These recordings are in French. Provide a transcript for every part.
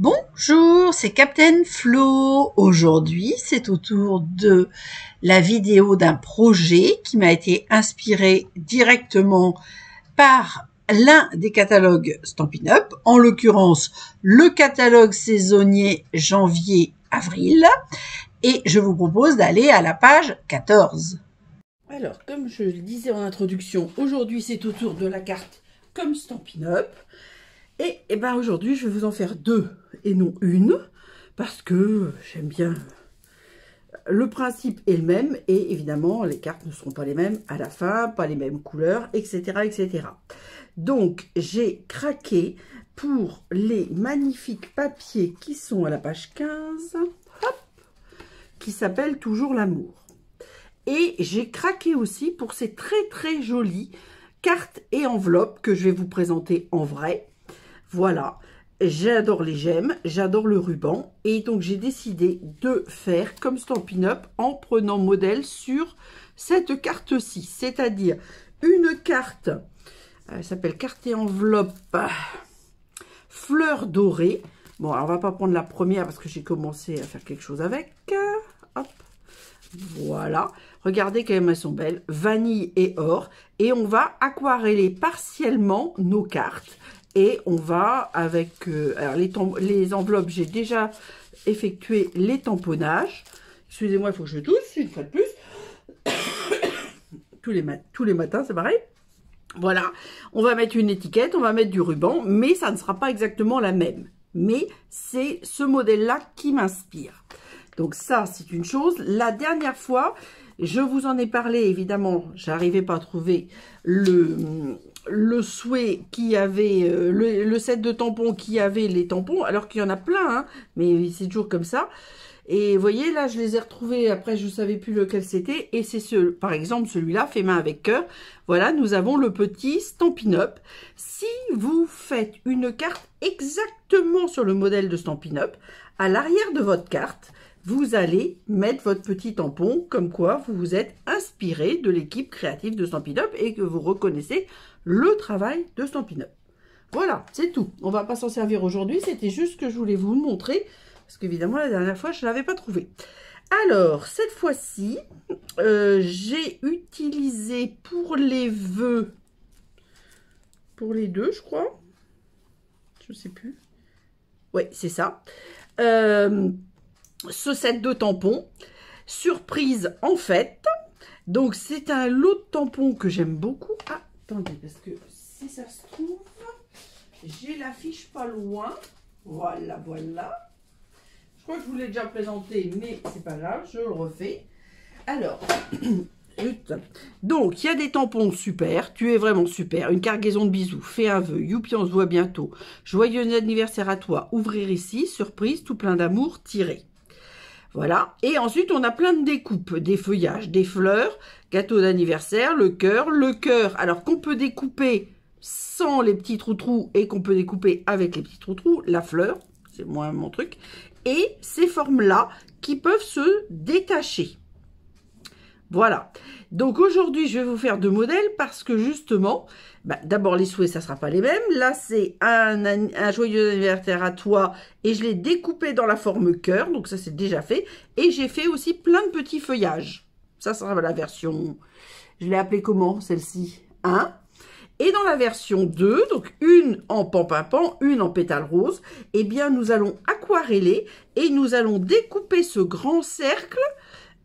Bonjour, c'est Captain Flo. Aujourd'hui, c'est au tour de la vidéo d'un projet qui m'a été inspiré directement par l'un des catalogues Stampin' Up, en l'occurrence le catalogue saisonnier janvier-avril, et je vous propose d'aller à la page 14. Alors, comme je le disais en introduction, aujourd'hui c'est au tour de la carte comme Stampin' Up. Et ben aujourd'hui je vais vous en faire deux et non une, parce que j'aime bien. Le principe est le même et évidemment les cartes ne seront pas les mêmes à la fin, pas les mêmes couleurs, etc. etc. Donc j'ai craqué pour les magnifiques papiers qui sont à la page 15, hop, qui s'appellent Toujours l'amour. Et j'ai craqué aussi pour ces très jolies cartes et enveloppes que je vais vous présenter en vrai. Voilà, j'adore les gemmes, j'adore le ruban. Et donc j'ai décidé de faire comme Stampin' Up en prenant modèle sur cette carte-ci. C'est-à-dire une carte, elle s'appelle carte et enveloppe fleur dorée. Bon, alors on va pas prendre la première parce que j'ai commencé à faire quelque chose avec. Hop. Voilà, regardez quand même elles sont belles, vanille et or, et on va aquareller partiellement nos cartes, et on va avec, alors les enveloppes, j'ai déjà effectué les tamponnages, excusez-moi, il faut que je tousse une fois de plus, tous les matins c'est pareil. Voilà, on va mettre une étiquette, on va mettre du ruban, mais ça ne sera pas exactement la même, mais c'est ce modèle-là qui m'inspire. Donc ça, c'est une chose. La dernière fois, je vous en ai parlé, évidemment, j'arrivais pas à trouver le souhait qui avait, le set de tampons qui avait les tampons, alors qu'il y en a plein, hein, mais c'est toujours comme ça. Et vous voyez, là, je les ai retrouvés, après, je ne savais plus lequel c'était, et c'est par exemple, celui-là, fait main avec cœur. Voilà, nous avons le petit Stampin' Up. Si vous faites une carte exactement sur le modèle de Stampin' Up, à l'arrière de votre carte, vous allez mettre votre petit tampon, comme quoi vous vous êtes inspiré de l'équipe créative de Stampin' Up et que vous reconnaissez le travail de Stampin' Up. Voilà, c'est tout. On ne va pas s'en servir aujourd'hui, c'était juste que je voulais vous le montrer, parce qu'évidemment, la dernière fois, je ne l'avais pas trouvé. Alors, cette fois-ci, j'ai utilisé pour les vœux, pour les deux, je crois. Je ne sais plus. Oui, c'est ça. Ce set de tampons, surprise en fait. Donc c'est un lot de tampons que j'aime beaucoup. Ah, attendez, parce que si ça se trouve, j'ai l'affiche pas loin. Voilà, voilà. Je crois que je vous l'ai déjà présenté, mais c'est pas grave, je le refais. Alors, donc il y a des tampons super, tu es vraiment super, une cargaison de bisous, fais un vœu, youpi on se voit bientôt, joyeux anniversaire à toi, ouvrir ici, surprise, tout plein d'amour, tiré. Voilà, et ensuite on a plein de découpes, des feuillages, des fleurs, gâteau d'anniversaire, le cœur, alors qu'on peut découper sans les petits trous-trous et qu'on peut découper avec les petits trous-trous, la fleur, c'est moins mon truc, et ces formes-là qui peuvent se détacher. Voilà, donc aujourd'hui je vais vous faire deux modèles parce que justement, d'abord les souhaits ça ne sera pas les mêmes. Là c'est un joyeux anniversaire à toi et je l'ai découpé dans la forme cœur, donc ça c'est déjà fait. Et j'ai fait aussi plein de petits feuillages. Ça sera la version, je l'ai appelée comment celle-ci 1. Et dans la version 2, donc une en pan-pimpant, une en pétale rose, eh bien nous allons aquareller et nous allons découper ce grand cercle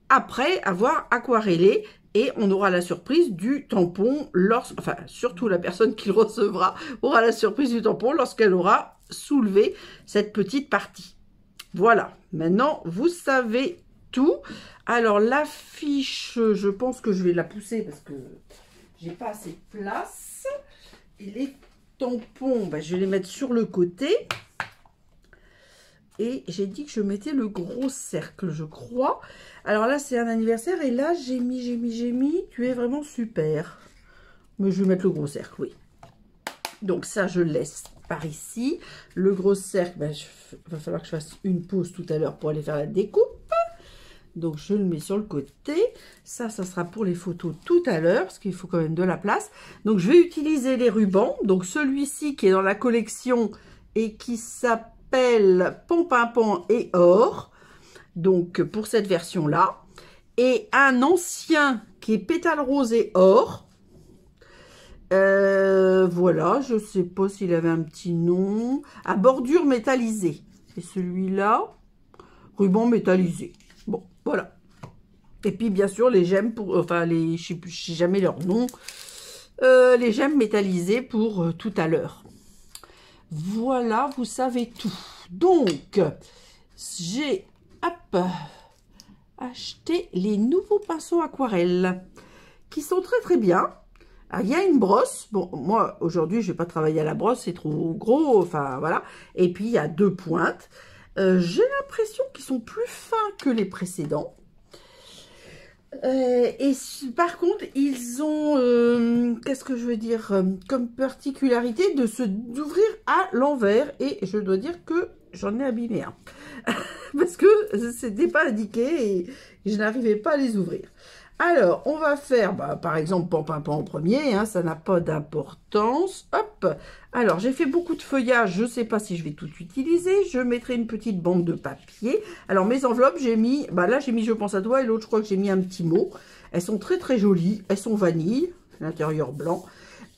après avoir aquarellé, et on aura la surprise du tampon, enfin surtout la personne qui le recevra aura la surprise du tampon lorsqu'elle aura soulevé cette petite partie. Voilà, maintenant vous savez tout. Alors l'affiche, je pense que je vais la pousser parce que j'ai pas assez de place. Et les tampons, je vais les mettre sur le côté. Et j'ai dit que je mettais le gros cercle, je crois. Alors là, c'est un anniversaire. Et là, j'ai mis. Tu es vraiment super. Mais je vais mettre le gros cercle, oui. Donc ça, je laisse par ici. Le gros cercle, il va falloir que je fasse une pause tout à l'heure pour aller faire la découpe. Donc je le mets sur le côté. Ça sera pour les photos tout à l'heure, parce qu'il faut quand même de la place. Donc je vais utiliser les rubans. Donc celui-ci qui est dans la collection et qui s'appelle s'appelle Pan et Or, donc pour cette version-là. Et un ancien qui est Pétale Rose et Or. Voilà, je sais pas s'il avait un petit nom. À bordure métallisée. Et celui-là, ruban métallisé. Bon, voilà. Et puis, bien sûr, les gemmes pour... Enfin, je sais jamais leur nom. Les gemmes métallisées pour tout à l'heure. Voilà, vous savez tout. Donc, j'ai acheté les nouveaux pinceaux aquarelles qui sont très très bien. Alors, il y a une brosse. Bon, moi, aujourd'hui, je vais pas travailler à la brosse, c'est trop gros. Enfin, voilà. Et puis, il y a 2 pointes. J'ai l'impression qu'ils sont plus fins que les précédents. Et par contre, ils ont, qu'est-ce que je veux dire, comme particularité d'ouvrir à l'envers. Et je dois dire que j'en ai abîmé un. Parce que c'était pas indiqué et je n'arrivais pas à les ouvrir. Alors, on va faire, par exemple, Pan en premier, hein, ça n'a pas d'importance. Hop. Alors, j'ai fait beaucoup de feuillage, je ne sais pas si je vais tout utiliser. Je mettrai une petite bande de papier. Alors, mes enveloppes, j'ai mis, là, j'ai mis Je pense à toi, et l'autre, je crois que j'ai mis un petit mot. Elles sont très, très jolies. Elles sont vanille, l'intérieur blanc.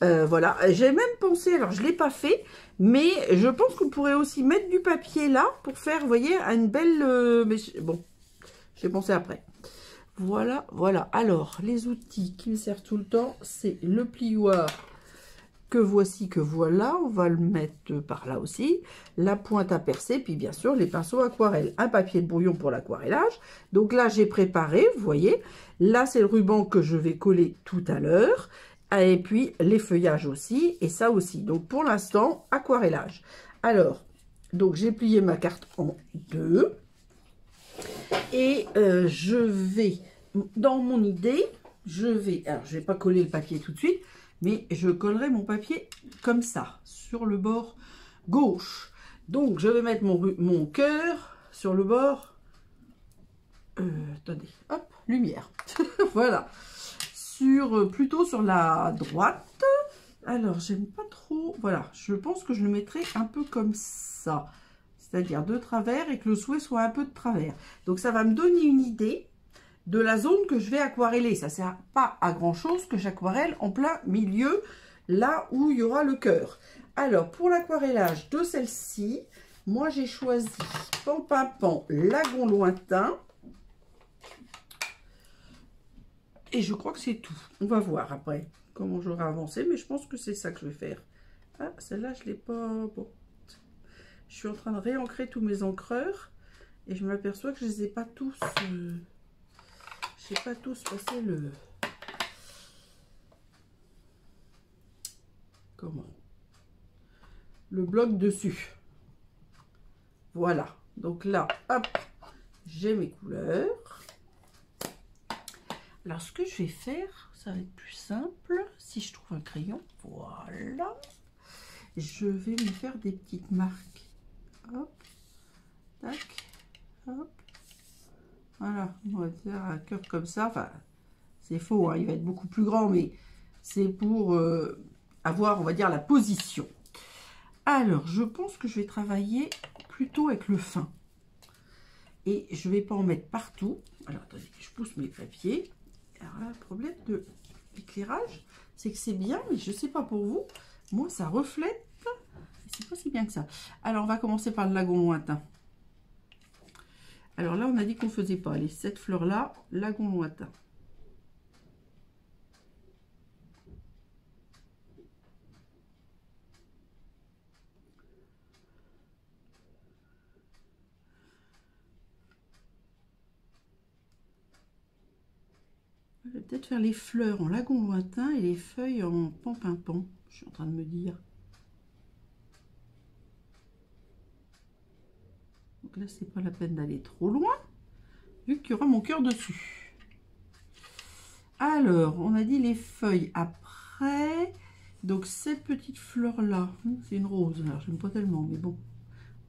Voilà, j'ai même pensé, alors je ne l'ai pas fait, mais je pense qu'on pourrait aussi mettre du papier là, pour faire, vous voyez, une belle... mais bon, j'ai pensé après. Voilà, voilà. Alors, les outils qui me servent tout le temps, c'est le plioir que voici, que voilà. On va le mettre par là aussi. La pointe à percer, puis bien sûr, les pinceaux aquarelles. Un papier de brouillon pour l'aquarellage. Donc là, j'ai préparé, vous voyez. Là, c'est le ruban que je vais coller tout à l'heure. Et puis, les feuillages aussi, et ça aussi. Donc, pour l'instant, aquarellage. Alors, donc, j'ai plié ma carte en 2. Et je vais, dans mon idée, alors je vais pas coller le papier tout de suite, mais je collerai mon papier comme ça, sur le bord gauche. Donc je vais mettre mon cœur sur le bord, attendez, hop, lumière, voilà, plutôt sur la droite. Alors j'aime pas trop, voilà, je pense que je le mettrai un peu comme ça. C'est-à-dire de travers et que le souhait soit un peu de travers. Donc ça va me donner une idée de la zone que je vais aquareller. Ça ne sert pas à grand chose que j'aquarelle en plein milieu, là où il y aura le cœur. Alors pour l'aquarellage de celle-ci, moi j'ai choisi Pan, Lagon Lointain. Et je crois que c'est tout. On va voir après comment j'aurai avancé, mais je pense que c'est ça que je vais faire. Ah, celle-là je ne l'ai pas... Bon. Je suis en train de réancrer tous mes encreurs et je m'aperçois que je les ai pas tous. Je n'ai pas tous passé le bloc dessus. Voilà. Donc là, hop, j'ai mes couleurs. Alors ce que je vais faire, ça va être plus simple. Si je trouve un crayon, voilà. Je vais me faire des petites marques. Hop, tac, hop. Voilà, on va faire un cœur comme ça. Enfin, c'est faux, hein, il va être beaucoup plus grand, mais c'est pour avoir, on va dire, la position. Alors, je pense que je vais travailler plutôt avec le fin. Et je ne vais pas en mettre partout. Alors, attendez, je pousse mes papiers. Alors là, le problème de l'éclairage, c'est que c'est bien, mais je ne sais pas pour vous. Moi, ça reflète. C'est pas si bien que ça. Alors, on va commencer par le Lagon Lointain. Alors là, on a dit qu'on ne faisait pas les 7 fleurs-là, Lagon Lointain. Je vais peut-être faire les fleurs en Lagon Lointain et les feuilles en Pan. Je suis en train de me dire. Donc là, c'est pas la peine d'aller trop loin, vu qu'il y aura mon cœur dessus. Alors, on a dit les feuilles après. Donc, cette petite fleur-là, c'est une rose. Alors, j'aime pas tellement, mais bon.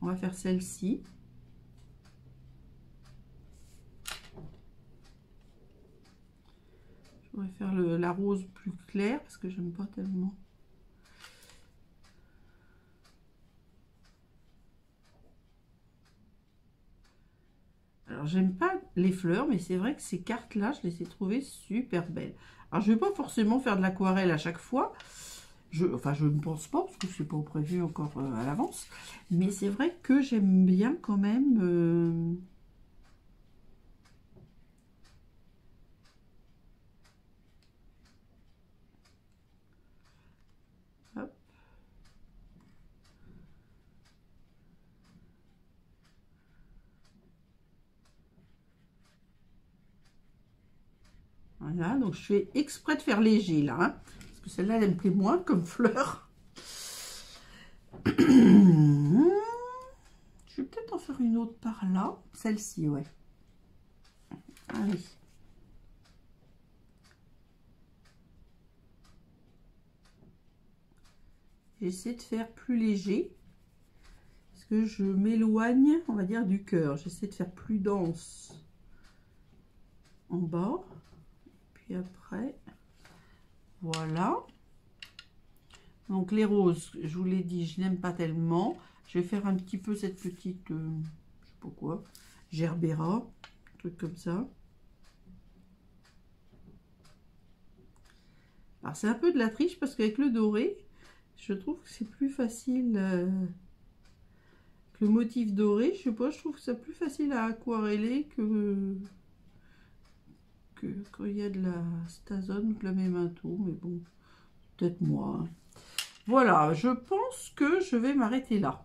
On va faire celle-ci. Je pourrais faire la rose plus claire, parce que j'aime pas tellement. Alors, j'aime pas les fleurs, mais c'est vrai que ces cartes-là, je les ai trouvées super belles. Alors, je vais pas forcément faire de l'aquarelle à chaque fois. Enfin, je ne pense pas, parce que c'est pas prévu encore à l'avance. Mais c'est vrai que j'aime bien quand même... Hop. Voilà, donc je fais exprès de faire léger là, hein, parce que celle-là, elle me plaît moins comme fleur. Je vais peut-être en faire une autre par là. Celle-ci, ouais. Allez. J'essaie de faire plus léger. Parce que je m'éloigne, on va dire, du cœur. J'essaie de faire plus dense en bas. Puis après, voilà. Donc les roses, je vous l'ai dit, je n'aime pas tellement. Je vais faire un petit peu cette petite, je sais pas quoi, gerbera, un truc comme ça. Alors c'est un peu de la triche parce qu'avec le doré, je trouve que c'est plus facile. Le motif doré, je sais pas, je trouve que c'est plus facile à aquareller que quand il y a de la stazone ou de la mémento, mais bon, peut-être moi. Hein. Voilà, je pense que je vais m'arrêter là.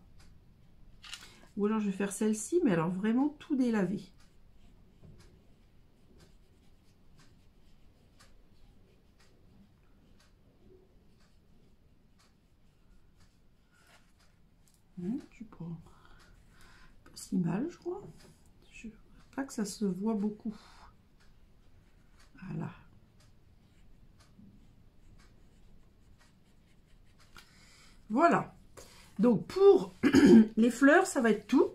Ou alors je vais faire celle-ci, mais alors vraiment tout délavé. Je sais pas si mal, je crois. Je veux pas que ça se voit beaucoup. Voilà. Voilà. Donc pour les fleurs, ça va être tout.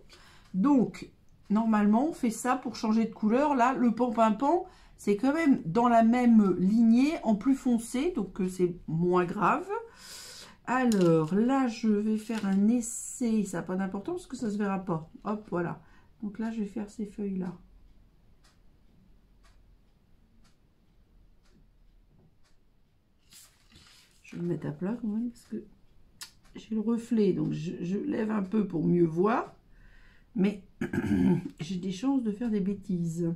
Donc normalement, on fait ça pour changer de couleur. Là, le pan-pimpant, c'est quand même dans la même lignée, en plus foncé, donc c'est moins grave. Alors là, je vais faire un essai. Ça n'a pas d'importance parce que ça ne se verra pas. Hop, voilà. Donc là, je vais faire ces feuilles-là. Je vais me mettre à plat quand même parce que j'ai le reflet. Donc je lève un peu pour mieux voir. Mais j'ai des chances de faire des bêtises.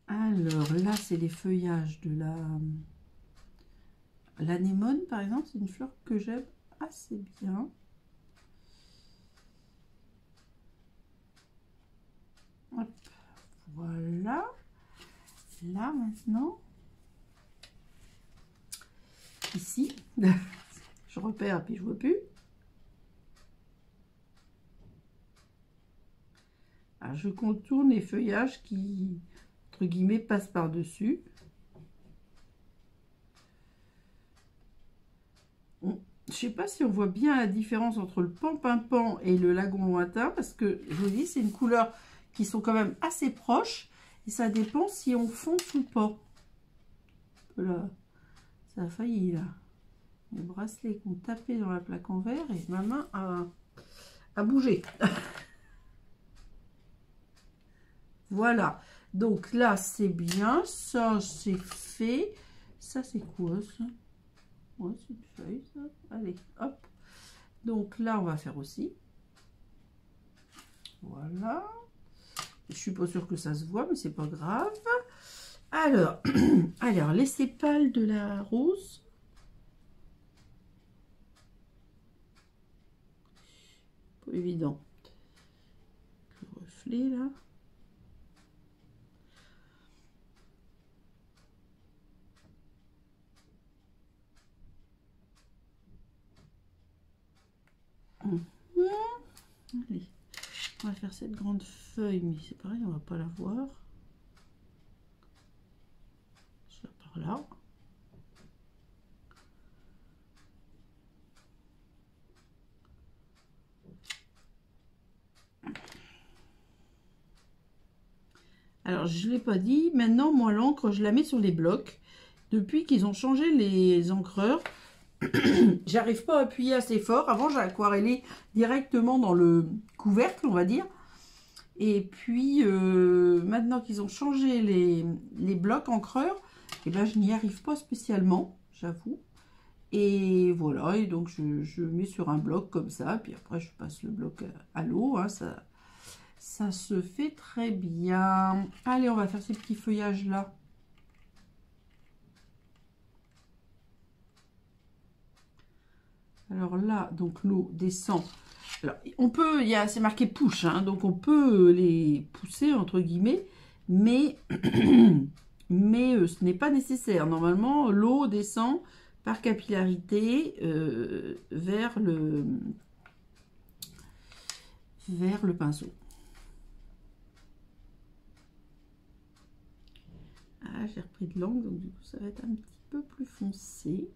Alors là, c'est les feuillages de l'anémone, par exemple. C'est une fleur que j'aime assez bien. Hop, voilà. Là, maintenant, ici, je repère, puis je vois plus. Alors, je contourne les feuillages qui, entre guillemets, passent par-dessus. Je sais pas si on voit bien la différence entre le pan-pimpant et le lagon lointain, parce que, je vous dis, c'est une couleur qui sont quand même assez proches, et ça dépend si on fonce ou pas. Là, ça a failli, là. Les bracelets qui ont tapé dans la plaque en verre, et ma main a bougé. Voilà. Donc là, c'est bien. Ça, c'est fait. Ça, c'est quoi, ça? Ouais, c'est une feuille, ça. Allez, hop. Donc là, on va faire aussi. Voilà. Je suis pas sûre que ça se voit, mais c'est pas grave. Alors, les sépales de la rose. Pas évident. Le reflet, là. Allez, on va faire cette grande feuille, mais c'est pareil, on va pas la voir. Ça par là. Alors, je ne l'ai pas dit, maintenant, moi, l'encre, je la mets sur les blocs. Depuis qu'ils ont changé les encreurs, j'arrive pas à appuyer assez fort. Avant, j'aquarellais directement dans le couvercle, on va dire. Et puis, maintenant qu'ils ont changé les blocs encreurs, eh ben, je n'y arrive pas spécialement, j'avoue. Et voilà, et donc je mets sur un bloc comme ça, puis après je passe le bloc à l'eau, hein, ça se fait très bien. Allez, on va faire ces petits feuillages là. Alors là, donc l'eau descend. Alors, on peut, c'est marqué push, hein, donc on peut les pousser entre guillemets, mais, mais ce n'est pas nécessaire. Normalement, l'eau descend par capillarité vers le pinceau. Ah, j'ai repris de l'angle, donc du coup ça va être un petit peu plus foncé.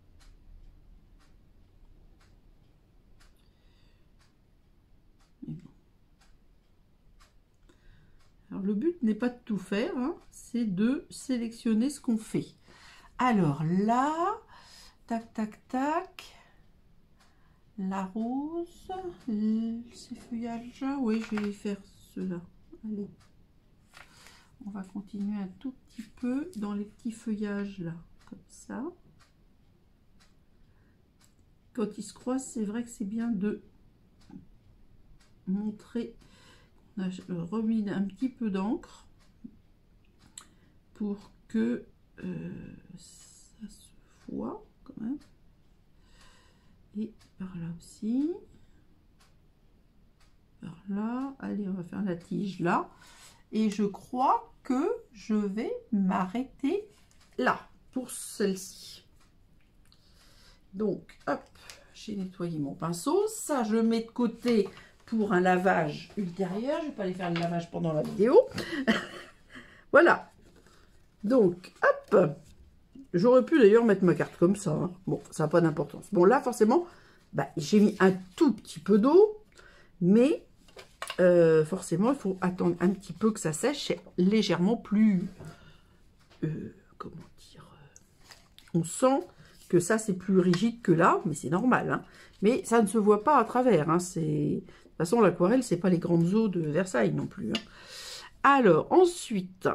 Mais bon. Alors le but n'est pas de tout faire, hein, c'est de sélectionner ce qu'on fait. Alors là, tac, tac, tac. La rose, ces feuillages-là, oui, je vais faire ceux-là. Allez, on va continuer un tout petit peu dans les petits feuillages là, comme ça. Quand ils se croisent, c'est vrai que c'est bien de montrer. On a remis un petit peu d'encre pour que ça se voit quand même. Et par là aussi. Par là. Allez, on va faire la tige là. Et je crois que je vais m'arrêter là pour celle-ci. Donc, hop, j'ai nettoyé mon pinceau. Ça, je mets de côté pour un lavage ultérieur. Je ne vais pas aller faire le lavage pendant la vidéo. Voilà. Donc, hop. J'aurais pu d'ailleurs mettre ma carte comme ça. Hein. Bon, ça n'a pas d'importance. Bon, là, forcément, bah, j'ai mis un tout petit peu d'eau. Mais, forcément, il faut attendre un petit peu que ça sèche. C'est légèrement plus... comment dire... on sent que ça, c'est plus rigide que là. Mais c'est normal. Hein. Mais ça ne se voit pas à travers. Hein. De toute façon, l'aquarelle, c'est pas les grandes eaux de Versailles non plus. Hein. Alors, ensuite...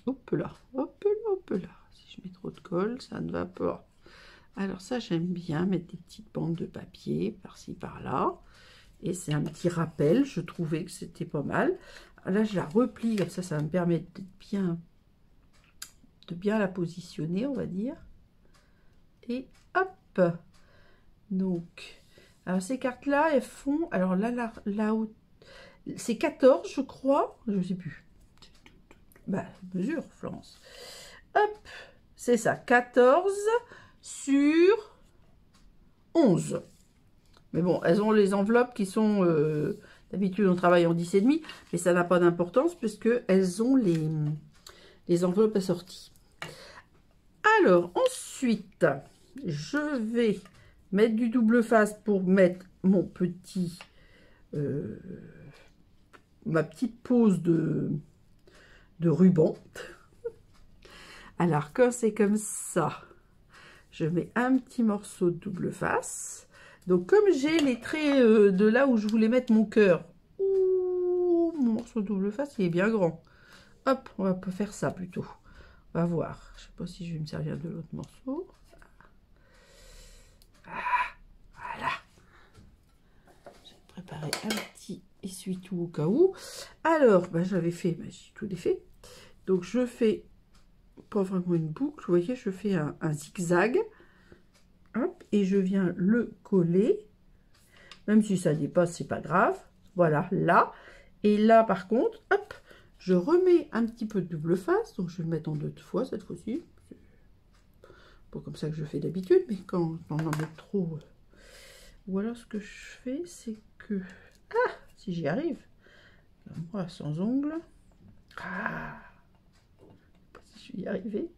hop là, hop là, hop là. Si je mets trop de colle, ça ne va pas. Alors ça, j'aime bien mettre des petites bandes de papier par-ci, par-là. Et c'est un petit rappel. Je trouvais que c'était pas mal. Là, je la replie comme ça va me permettre de bien la positionner, on va dire. Et hop. Donc, alors ces cartes-là, elles font... alors là, c'est 14, je crois. Je ne sais plus. Bah, mesure, Florence. Hop, c'est ça, 14 sur 11. Mais bon, elles ont les enveloppes qui sont... d'habitude, on travaille en 10,5, mais ça n'a pas d'importance puisque elles ont les enveloppes assorties. Alors, ensuite, je vais mettre du double face pour mettre mon petit... ma petite pose de ruban. Alors, quand c'est comme ça, je mets un petit morceau de double face. Donc, comme j'ai les traits de là où je voulais mettre mon cœur, mon morceau de double face, il est bien grand. Hop, on va faire ça plutôt. On va voir. Je sais pas si je vais me servir de l'autre morceau. Voilà. J'ai préparé un petit essuie-tout au cas où. Alors, bah, j'avais fait, bah, j'ai tout défait. Donc, je fais pas vraiment une boucle. Vous voyez, je fais un zigzag. Hop, et je viens le coller. Même si ça dépasse, c'est pas grave. Voilà, là. Et là, par contre, hop, je remets un petit peu de double face. Donc, je vais le mettre en 2 fois cette fois-ci. Pas comme ça que je fais d'habitude, mais quand on en met trop... Ou alors, ce que je fais, c'est que... ah, si j'y arrive. Moi, sans ongles. Ah, je sais pas si je vais y arriver.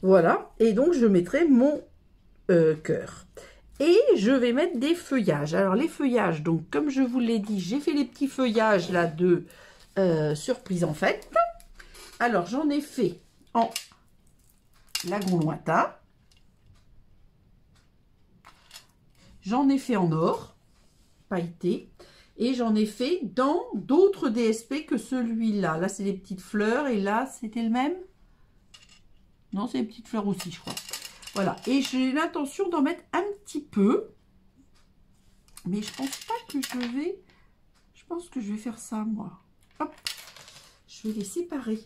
Voilà, et donc je mettrai mon cœur. Et je vais mettre des feuillages. Alors les feuillages, donc comme je vous l'ai dit, j'ai fait les petits feuillages là de surprise en fait. Alors j'en ai fait en lagon lointain. J'en ai fait en or, pailleté. Et j'en ai fait dans d'autres DSP que celui-là. Là, c'est les petites fleurs. Et là, c'était le même? Non, c'est les petites fleurs aussi, je crois. Voilà. Et j'ai l'intention d'en mettre un petit peu. Mais je pense pas que je vais... Je pense que je vais faire ça, moi. Hop. Je vais les séparer.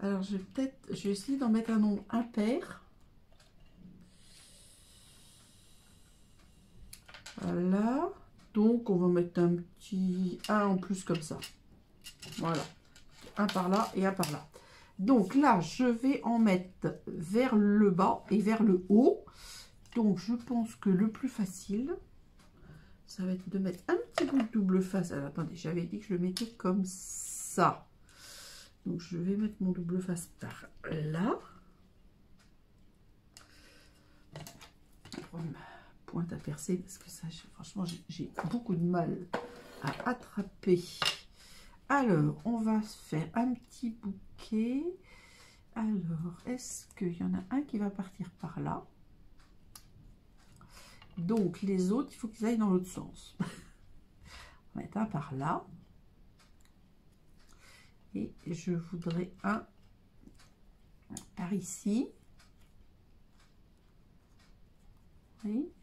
Alors, je vais essayer d'en mettre un nombre impair. Voilà, donc on va mettre un petit 1 en plus comme ça. Voilà, un par là et un par là. Donc là, je vais en mettre vers le bas et vers le haut. Donc je pense que le plus facile, ça va être de mettre un petit bout de double face. Alors attendez, j'avais dit que je le mettais comme ça. Donc je vais mettre mon double face par là. Pointe à percer parce que ça, franchement, j'ai beaucoup de mal à attraper. Alors, on va faire un petit bouquet. Alors, est-ce qu'il y en a un qui va partir par là? Donc, les autres, il faut qu'ils aillent dans l'autre sens. On va mettre un par là. Et je voudrais un par ici.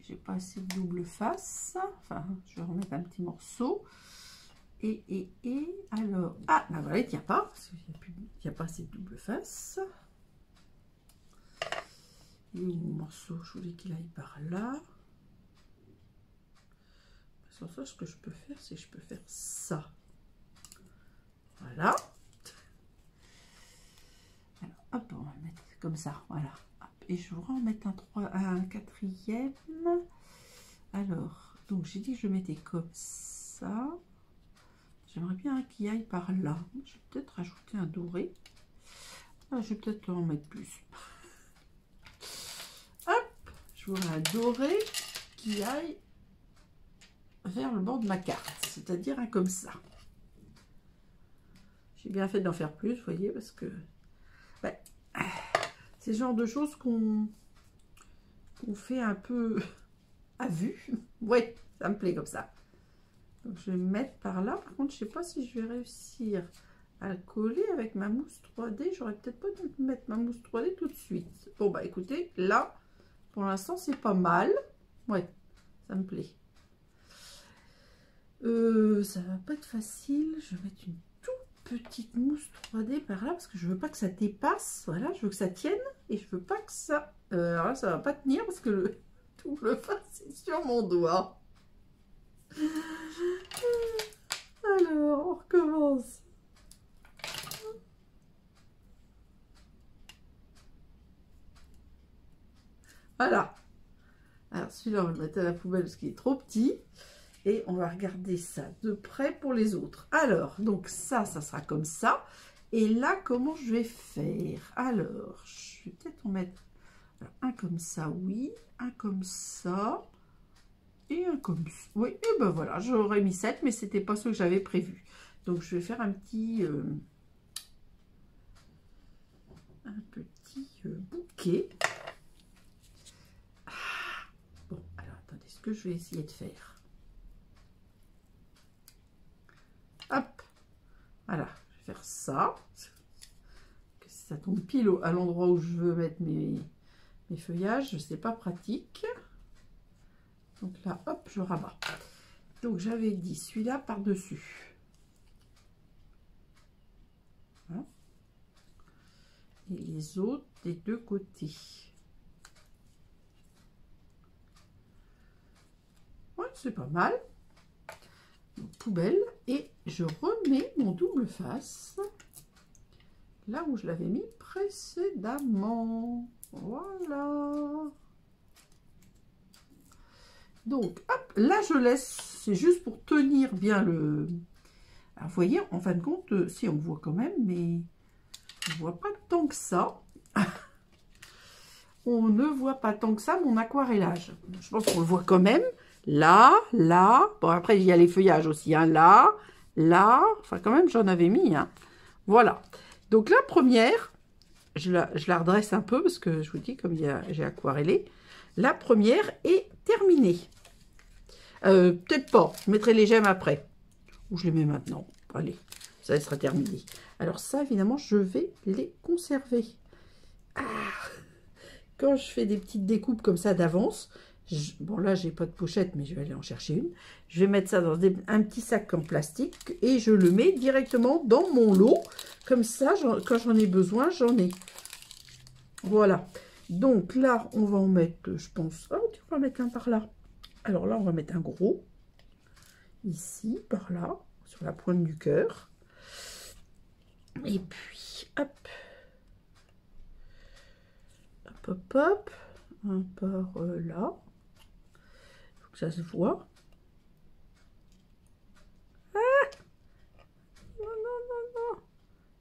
J'ai pas assez de double face, enfin je vais remettre un petit morceau et alors ah bah voilà, il tient pas parce qu'il n'y a pas assez de double face. Et mon morceau, je voulais qu'il aille par là. Sans ça, ce que je peux faire, c'est que je peux faire ça. Voilà. Alors hop, on va le mettre comme ça, voilà. Et je voudrais en mettre un quatrième. Alors, donc j'ai dit que je mettais comme ça. J'aimerais bien un qui aille par là. Je vais peut-être rajouter un doré. Ah, je vais peut-être en mettre plus. Hop, je voudrais un doré qui aille vers le bord de ma carte. C'est-à-dire un comme ça. J'ai bien fait d'en faire plus, vous voyez, parce que... Ouais. C'est le genre de choses qu'on fait un peu à vue. Ouais, ça me plaît comme ça. Donc je vais me mettre par là. Par contre, je sais pas si je vais réussir à le coller avec ma mousse 3D. J'aurais peut-être pas dû mettre ma mousse 3D tout de suite. Bon bah écoutez, là, pour l'instant, c'est pas mal. Ouais, ça me plaît. Ça va pas être facile. Je vais mettre une petite mousse 3D par là parce que je veux pas que ça dépasse. Voilà, je veux que ça tienne et je veux pas que ça... alors là, ça va pas tenir parce que le double face est sur mon doigt. Alors, on recommence. Voilà. Alors, celui-là, on va le mettre à la poubelle parce qu'il est trop petit. Et on va regarder ça de près pour les autres. Alors, donc ça sera comme ça. Et là, comment je vais faire? Alors, je vais peut-être en mettre un comme ça, oui. Un comme ça. Et un comme ça. Oui, et ben voilà, j'aurais mis 7, mais c'était pas ce que j'avais prévu. Donc, je vais faire un petit bouquet. Bon, alors, attendez, ce que je vais essayer de faire. Hop, voilà, je vais faire ça. Que si ça tombe pile à l'endroit où je veux mettre mes feuillages, c'est pas pratique. Donc là, hop, je rabats. Donc j'avais dit celui-là par-dessus. Voilà. Et les autres des deux côtés. Ouais, c'est pas mal. Poubelle, et je remets mon double face là où je l'avais mis précédemment. Voilà. Donc hop, là je laisse, c'est juste pour tenir bien le... Alors vous voyez, en fin de compte, si on voit quand même, mais on voit pas tant que ça. on ne voit pas tant que ça mon aquarellage. Je pense qu'on le voit quand même. Là, là. Bon, après, il y a les feuillages aussi. Hein. Là, là. Enfin, quand même, j'en avais mis. Hein. Voilà. Donc, la première, je la redresse un peu parce que je vous dis, comme j'ai aquarellé, la première est terminée. Peut-être pas. Je mettrai les gemmes après. Ou je les mets maintenant. Allez, ça sera terminé. Alors ça, évidemment, je vais les conserver. Ah, quand je fais des petites découpes comme ça d'avance, bon là, j'ai pas de pochette, mais je vais aller en chercher une. Je vais mettre ça dans un petit sac en plastique et je le mets directement dans mon lot. Comme ça, quand j'en ai besoin, j'en ai. Voilà. Donc là, on va en mettre, je pense... Oh, tu vas en mettre un par là. Alors là, on va mettre un gros. Ici, par là, sur la pointe du cœur. Et puis, hop. Hop, hop, hop. Un par là. Faut que ça se voit. Ah! Non, non, non, non.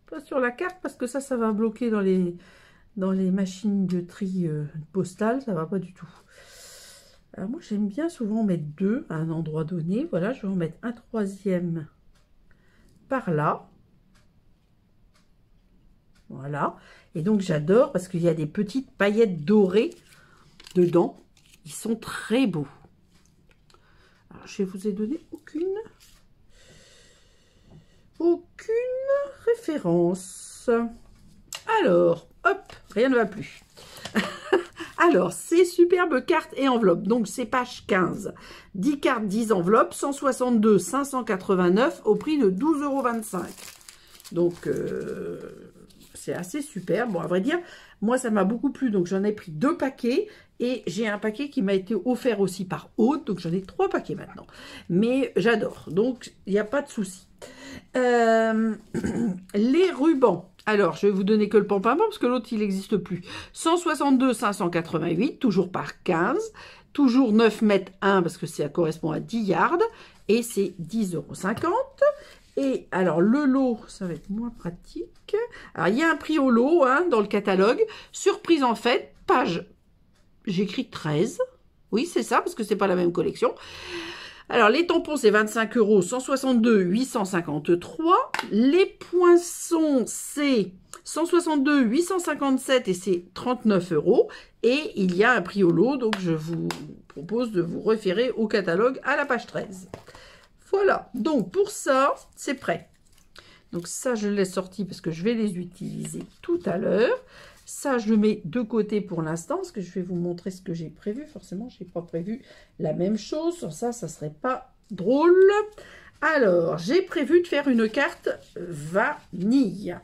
Pas sur la carte, parce que ça va bloquer dans les machines de tri postales. Ça va pas du tout. Alors moi, j'aime bien souvent mettre deux à un endroit donné. Voilà, je vais en mettre un troisième par là. Voilà. Et donc, j'adore parce qu'il y a des petites paillettes dorées dedans. Ils sont très beaux. Alors, je vous ai donné aucune référence. Alors, hop, rien ne va plus. Alors, ces superbes cartes et enveloppes. Donc, c'est page 15. 10 cartes, 10 enveloppes, 162, 589 au prix de 12,25 €. Donc, c'est assez super. Bon, à vrai dire, moi, ça m'a beaucoup plu. Donc, j'en ai pris 2 paquets. Et j'ai un paquet qui m'a été offert aussi par Aude. Donc, j'en ai 3 paquets maintenant. Mais j'adore. Donc, il n'y a pas de souci. Les rubans. Alors, je vais vous donner que le pampamon parce que l'autre, il n'existe plus. 162, 588, toujours par 15. Toujours 9 mètres 1 parce que ça correspond à 10 yards. Et c'est 10,50 €. Et alors, le lot, ça va être moins pratique. Alors, il y a un prix au lot hein, dans le catalogue. Surprise en fait, page, j'écris 13. Oui, c'est ça parce que c'est pas la même collection. Alors, les tampons, c'est 25 €, 162, 853. Les poinçons, c'est 162, 857 et c'est 39 €. Et il y a un prix au lot, donc je vous propose de vous référer au catalogue à la page 13. Voilà, donc pour ça, c'est prêt. Donc ça, je l'ai sorti parce que je vais les utiliser tout à l'heure. Ça, je le mets de côté pour l'instant, parce que je vais vous montrer ce que j'ai prévu. Forcément, je n'ai pas prévu la même chose. Sur ça, ça ne serait pas drôle. Alors, j'ai prévu de faire une carte vanille.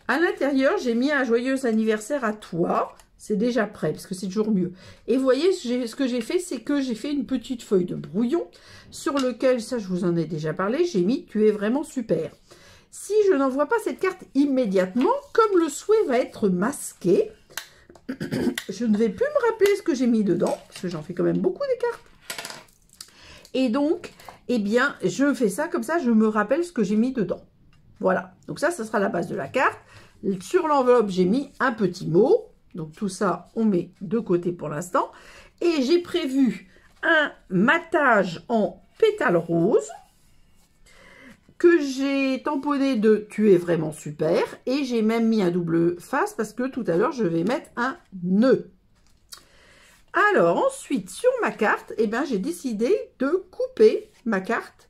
À l'intérieur, j'ai mis un joyeux anniversaire à toi. C'est déjà prêt, parce que c'est toujours mieux. Et vous voyez, ce que j'ai fait, c'est que j'ai fait une petite feuille de brouillon sur lequel, ça, je vous en ai déjà parlé, j'ai mis « Tu es vraiment super ». Si je n'envoie pas cette carte immédiatement, comme le souhait va être masqué, je ne vais plus me rappeler ce que j'ai mis dedans, parce que j'en fais quand même beaucoup des cartes. Et donc, eh bien, je fais ça comme ça, je me rappelle ce que j'ai mis dedans. Voilà, donc ça sera la base de la carte. Sur l'enveloppe, j'ai mis un petit mot. Donc tout ça, on met de côté pour l'instant. Et j'ai prévu un matage en pétales roses que j'ai tamponné de « Tu es vraiment super » et j'ai même mis un double face parce que tout à l'heure, je vais mettre un nœud. Alors ensuite, sur ma carte, eh ben, j'ai décidé de couper ma carte.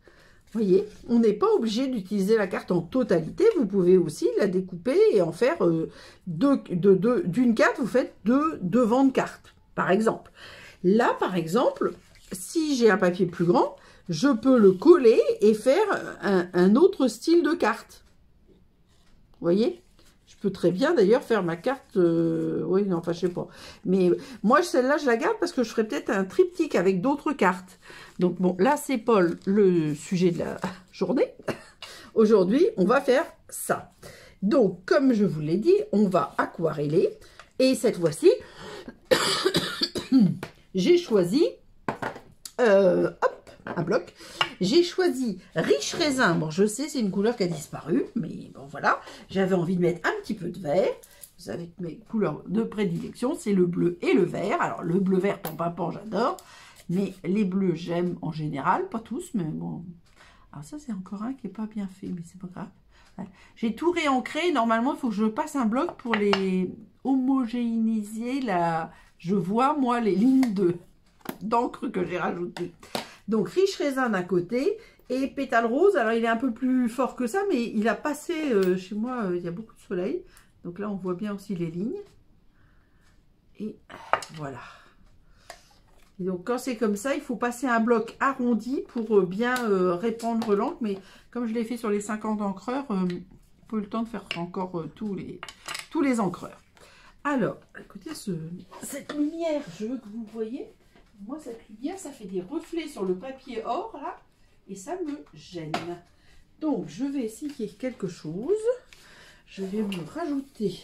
Vous voyez, on n'est pas obligé d'utiliser la carte en totalité. Vous pouvez aussi la découper et en faire d'une carte, vous faites deux devants de carte, par exemple. Là, par exemple, si j'ai un papier plus grand, je peux le coller et faire un autre style de carte. Vous voyez? Je peux très bien d'ailleurs faire ma carte, oui, non, enfin je sais pas. Mais moi celle-là je la garde parce que je ferai peut-être un triptyque avec d'autres cartes. Donc bon, là c'est pas le sujet de la journée. Aujourd'hui on va faire ça. Donc comme je vous l'ai dit, on va aquareller. Et cette fois-ci, j'ai choisi, hop, un bloc. J'ai choisi Riche Raisin. Bon, je sais, c'est une couleur qui a disparu, mais bon, voilà. J'avais envie de mettre un petit peu de vert. Vous savez que mes couleurs de prédilection, c'est le bleu et le vert. Alors, le bleu vert, pan, j'adore. Mais les bleus, j'aime en général. Pas tous, mais bon. Alors ça, c'est encore un qui n'est pas bien fait, mais c'est pas grave. Ouais. J'ai tout réancré. Normalement, il faut que je passe un bloc pour les homogénéiser. Je vois, moi, les lignes d'encre que j'ai rajoutées. Donc, Riche Raisin d'un côté et Pétale Rose. Alors, il est un peu plus fort que ça, mais il a passé chez moi, il y a beaucoup de soleil. Donc là, on voit bien aussi les lignes. Et voilà. Et donc, quand c'est comme ça, il faut passer un bloc arrondi pour bien répandre l'encre. Mais comme je l'ai fait sur les 50 encreurs, pas eu le temps de faire encore tous les encreurs. Alors, écoutez, cette lumière, je veux que vous voyez. Moi, cette lumière, ça fait des reflets sur le papier or, là. Et ça me gêne. Donc, je vais essayer quelque chose. Je vais me rajouter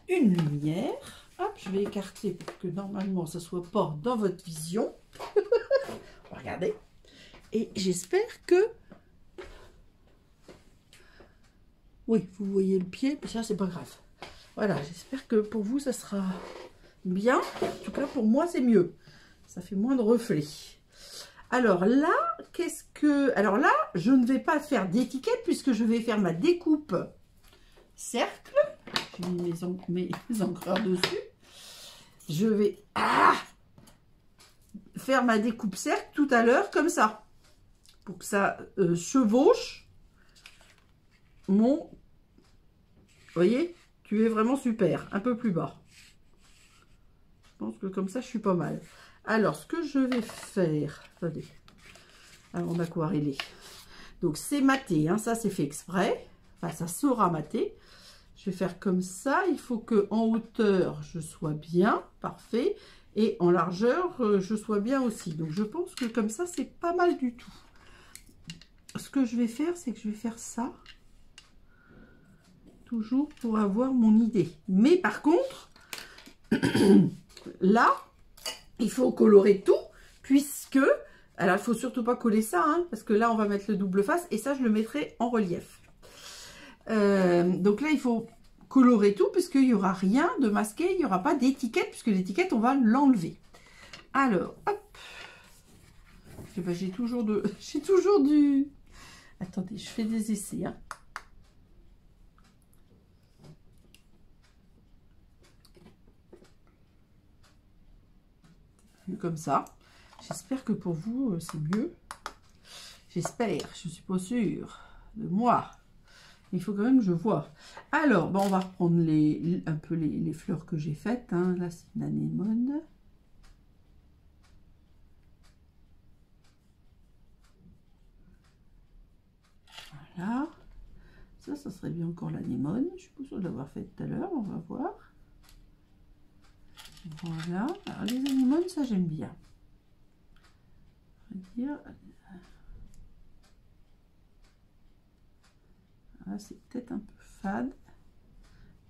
une lumière. Hop, je vais écarter pour que normalement ça soit pas dans votre vision. Regardez. Et j'espère que... Oui, vous voyez le pied, mais ça c'est pas grave. Voilà, j'espère que pour vous ça sera bien. En tout cas pour moi c'est mieux. Ça fait moins de reflets. Alors là, alors là, je ne vais pas faire d'étiquette puisque je vais faire ma découpe cercle. J'ai mis mes encreurs dessus. Je vais faire ma découpe cercle tout à l'heure comme ça. Pour que ça chevauche mon... Vous voyez, tu es vraiment super. Un peu plus bas. Je pense que comme ça, je suis pas mal. Alors, ce que je vais faire... Attendez. Avant d'aquareller. Donc, c'est maté. Hein, ça, c'est fait exprès. Enfin, ça sera maté. Je vais faire comme ça. Il faut que en hauteur, je sois bien. Parfait. Et en largeur, je sois bien aussi. Donc, je pense que comme ça, c'est pas mal du tout. Ce que je vais faire, c'est que je vais faire ça. Toujours pour avoir mon idée. Mais par contre, là, il faut colorer tout. Puisque, alors, il faut surtout pas coller ça. Hein, parce que là, on va mettre le double face. Et ça, je le mettrai en relief. Donc là, il faut colorer tout puisqu'il n'y aura rien de masqué, il n'y aura pas d'étiquette puisque l'étiquette, on va l'enlever. Alors, hop. Ben, j'ai toujours du... Attendez, je fais des essais. Hein. Comme ça. J'espère que pour vous, c'est mieux. J'espère, je ne suis pas sûre de moi. Il faut quand même que je vois. Alors, on va reprendre un peu les fleurs que j'ai faites. Hein. Là, c'est une anémone. Voilà. Ça serait bien encore l'anémone. Je suis pas sûre de l'avoir faite tout à l'heure. On va voir. Voilà. Alors, les anémones, ça, j'aime bien. On va dire... Ah, c'est peut-être un peu fade.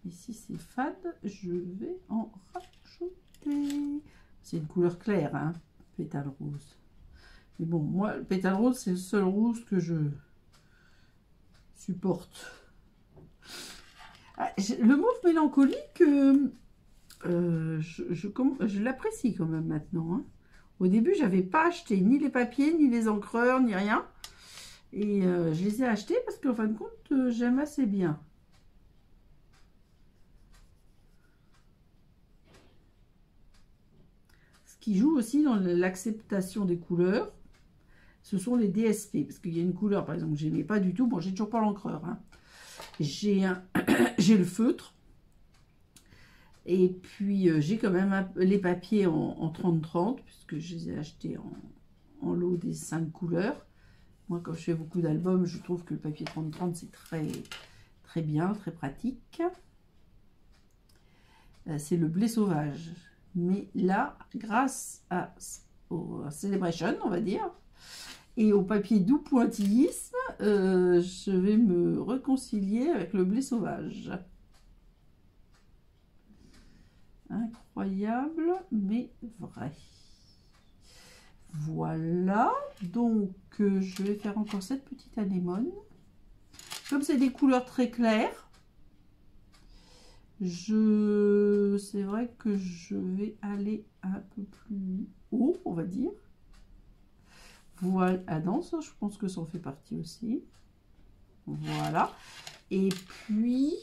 Et si c'est fade, je vais en rajouter. C'est une couleur claire, hein, pétale rose. Mais bon, moi, le pétale rose, c'est le seul rose que je supporte. Ah, le mauve mélancolique, je l'apprécie quand même maintenant. Hein. Au début, j'avais pas acheté ni les papiers, ni les encreurs, ni rien. Et je les ai achetés parce qu'en fin de compte, j'aime assez bien. Ce qui joue aussi dans l'acceptation des couleurs, ce sont les DSP. Parce qu'il y a une couleur, par exemple, que je n'aimais pas du tout. Bon, j'ai toujours pas l'encreur. Hein. J'ai le feutre. Et puis, j'ai quand même les papiers en 30-30, puisque je les ai achetés en lot des 5 couleurs. Moi, quand je fais beaucoup d'albums, je trouve que le papier 30-30, c'est très bien, très pratique. C'est le blé sauvage. Mais là, grâce au Celebration, on va dire, et au papier doux pointillisme, je vais me réconcilier avec le blé sauvage. Incroyable, mais vrai. Voilà, donc je vais faire encore cette petite anémone. Comme c'est des couleurs très claires, c'est vrai que je vais aller un peu plus haut, on va dire. Voilà, ah non, ça je pense que ça en fait partie aussi. Voilà, et puis,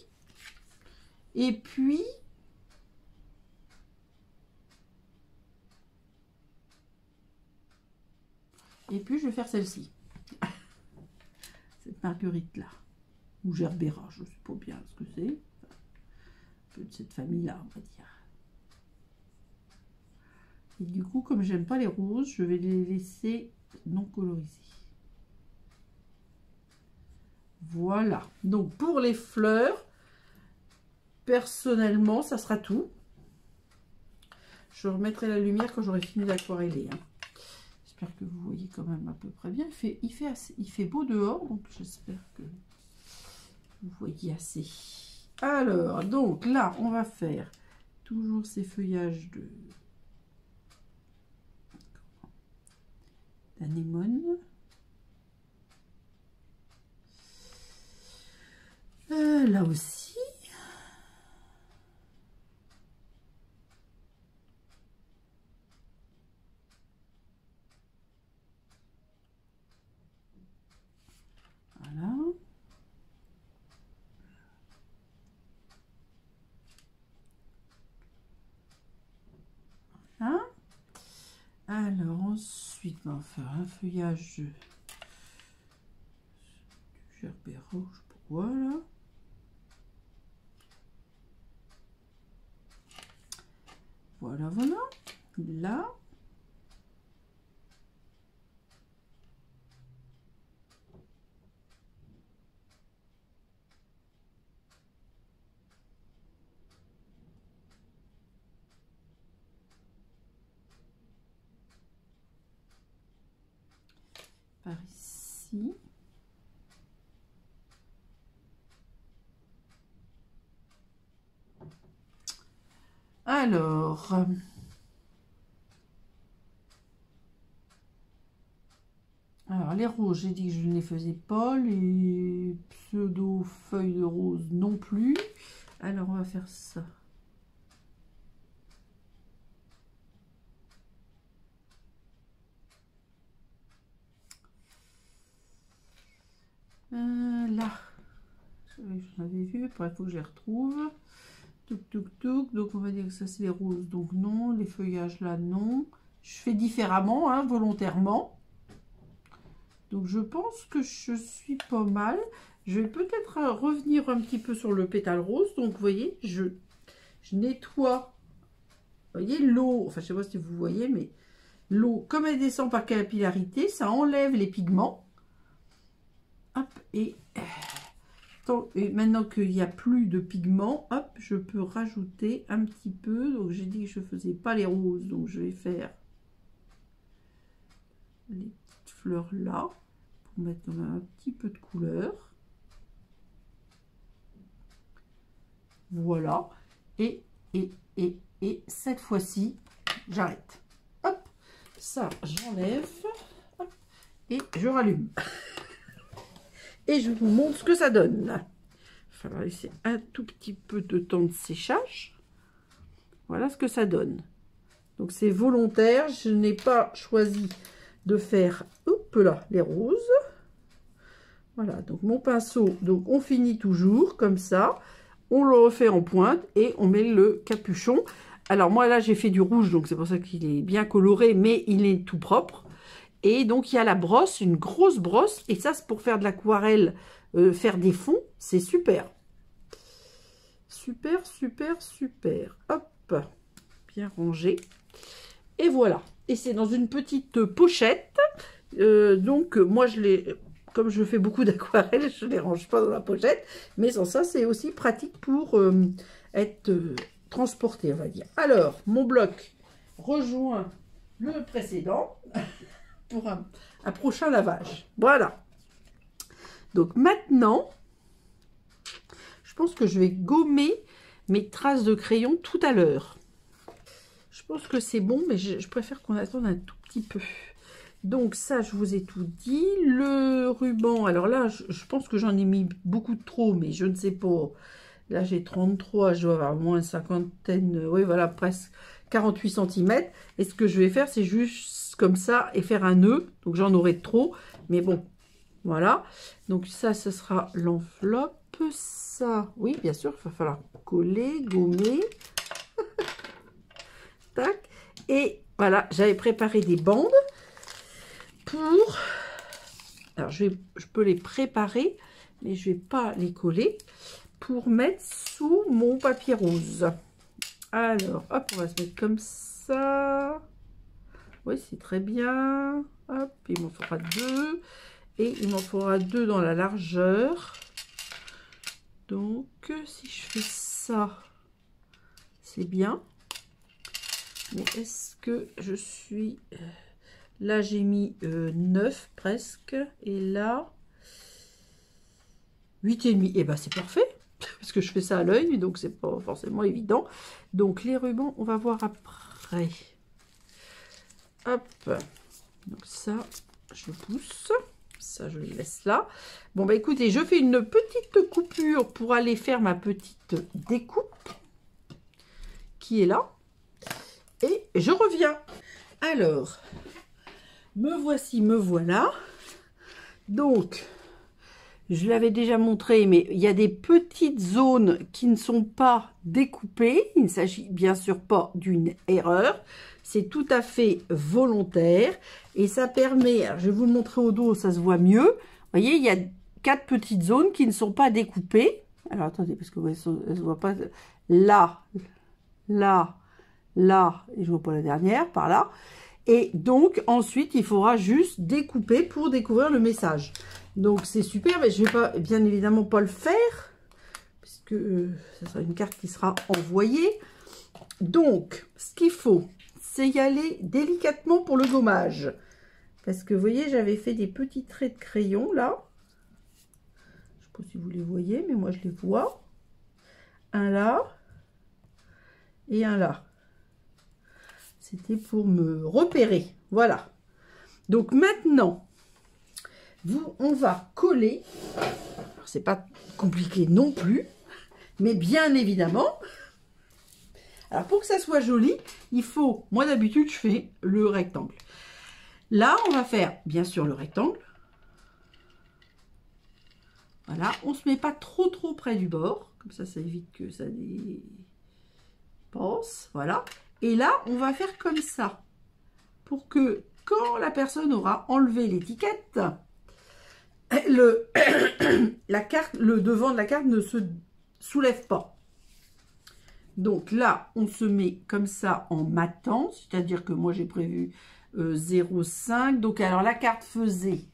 je vais faire celle-ci. Cette marguerite-là. Ou gerbera, je ne sais pas bien ce que c'est. Un peu de cette famille-là, on va dire. Et du coup, comme j'aime pas les roses, je vais les laisser non colorisés. Voilà. Donc, pour les fleurs, personnellement, ça sera tout. Je remettrai la lumière quand j'aurai fini d'aquareller. Hein. J'espère que vous voyez quand même à peu près bien. Il fait beau dehors, donc j'espère que vous voyez assez. Alors, donc là, on va faire toujours ces feuillages d'anémone. Là aussi. Voilà. Voilà. Alors ensuite, on va faire un feuillage du gerbera rouge. Voilà. Voilà, voilà. Là. Par ici. Alors les roses, j'ai dit que je ne les faisais pas, les pseudo feuilles de rose non plus. Alors on va faire ça. Là, j'en avais vu, après il faut que je les retrouve. Touc, touc, touc. Donc on va dire que ça c'est les roses, donc non. Les feuillages là, non. Je fais différemment, hein, volontairement. Donc je pense que je suis pas mal. Je vais peut-être revenir un petit peu sur le pétale rose. Donc vous voyez, je nettoie. Vous voyez l'eau, enfin je sais pas si vous voyez, mais l'eau, comme elle descend par capillarité, ça enlève les pigments. Hop, et maintenant qu'il n'y a plus de pigments, hop, je peux rajouter un petit peu. Donc j'ai dit que je ne faisais pas les roses, donc je vais faire les petites fleurs là pour mettre quand même un petit peu de couleur. Voilà, et cette fois-ci j'arrête. Hop, ça j'enlève et je rallume. Et je vous montre ce que ça donne. Il va falloir laisser un tout petit peu de temps de séchage. Voilà ce que ça donne. Donc c'est volontaire. Je n'ai pas choisi de faire là, les roses. Voilà, donc mon pinceau. Donc on finit toujours comme ça. On le refait en pointe et on met le capuchon. Alors moi là j'ai fait du rouge, donc c'est pour ça qu'il est bien coloré, mais il est tout propre. Et donc, il y a la brosse, une grosse brosse. Et ça, c'est pour faire de l'aquarelle, faire des fonds. C'est super. Super, super, super. Hop, bien rangé. Et voilà. Et c'est dans une petite pochette. Donc, moi, comme je fais beaucoup d'aquarelle, je ne les range pas dans la pochette. Mais sans ça, c'est aussi pratique pour être transporté, on va dire. Alors, mon bloc rejoint le précédent. Pour un prochain lavage. Voilà. Donc maintenant, je pense que je vais gommer mes traces de crayon tout à l'heure. Je pense que c'est bon, mais je préfère qu'on attende un tout petit peu. Donc ça, je vous ai tout dit. Le ruban, alors là, je pense que j'en ai mis beaucoup de trop, mais je ne sais pas. Là, j'ai 33, je dois avoir au moins une cinquantaine, oui, voilà, presque 48 cm. Et ce que je vais faire, c'est juste comme ça et faire un nœud. Donc, j'en aurai trop, mais bon, voilà. Donc, ça, ce sera l'enveloppe. Ça, oui, bien sûr, il va falloir coller, gommer. Tac. Et voilà, j'avais préparé des bandes pour... Alors, je peux les préparer, mais je ne vais pas les coller pour mettre sous mon papier rose. Alors, hop, on va se mettre comme ça. Oui, c'est très bien. Hop, il m'en faudra 2. Et il m'en faudra 2 dans la largeur. Donc, si je fais ça, c'est bien. Mais est-ce que je suis... Là, j'ai mis 9 presque. Et là, 8,5. Et ben, c'est parfait. Parce que je fais ça à l'œil, donc c'est pas forcément évident. Donc, les rubans, on va voir après. Hop. Donc, ça, je pousse. Ça, je le laisse là. Bon, bah écoutez, je fais une petite coupure pour aller faire ma petite découpe qui est là. Et je reviens. Alors, me voici, me voilà. Donc, je l'avais déjà montré, mais il y a des petites zones qui ne sont pas découpées. Il ne s'agit bien sûr pas d'une erreur. C'est tout à fait volontaire. Et ça permet, alors je vais vous le montrer au dos, ça se voit mieux. Vous voyez, il y a 4 petites zones qui ne sont pas découpées. Alors, attendez, parce que vous voyez, elles ne se voient pas. Là, là, là, et je ne vois pas la dernière, par là. Et donc, ensuite, il faudra juste découper pour découvrir le message. Donc, c'est super, mais je ne vais pas, bien évidemment pas le faire, puisque ça sera une carte qui sera envoyée. Donc, ce qu'il faut, c'est y aller délicatement pour le gommage. Parce que, vous voyez, j'avais fait des petits traits de crayon, là. Je ne sais pas si vous les voyez, mais moi, je les vois. Un là et un là. C'était pour me repérer. Voilà. Donc, maintenant, on va coller. C'est pas compliqué non plus, mais bien évidemment. Alors, pour que ça soit joli, il faut... Moi, d'habitude, je fais le rectangle. Là, on va faire, bien sûr, le rectangle. Voilà. On ne se met pas trop près du bord. Comme ça, ça évite que ça dépasse. Voilà. Et là, on va faire comme ça. Pour que, quand la personne aura enlevé l'étiquette, la carte, le devant de la carte ne se soulève pas. Donc là, on se met comme ça en matant, c'est-à-dire que moi j'ai prévu 0,5. Donc alors la carte faisait,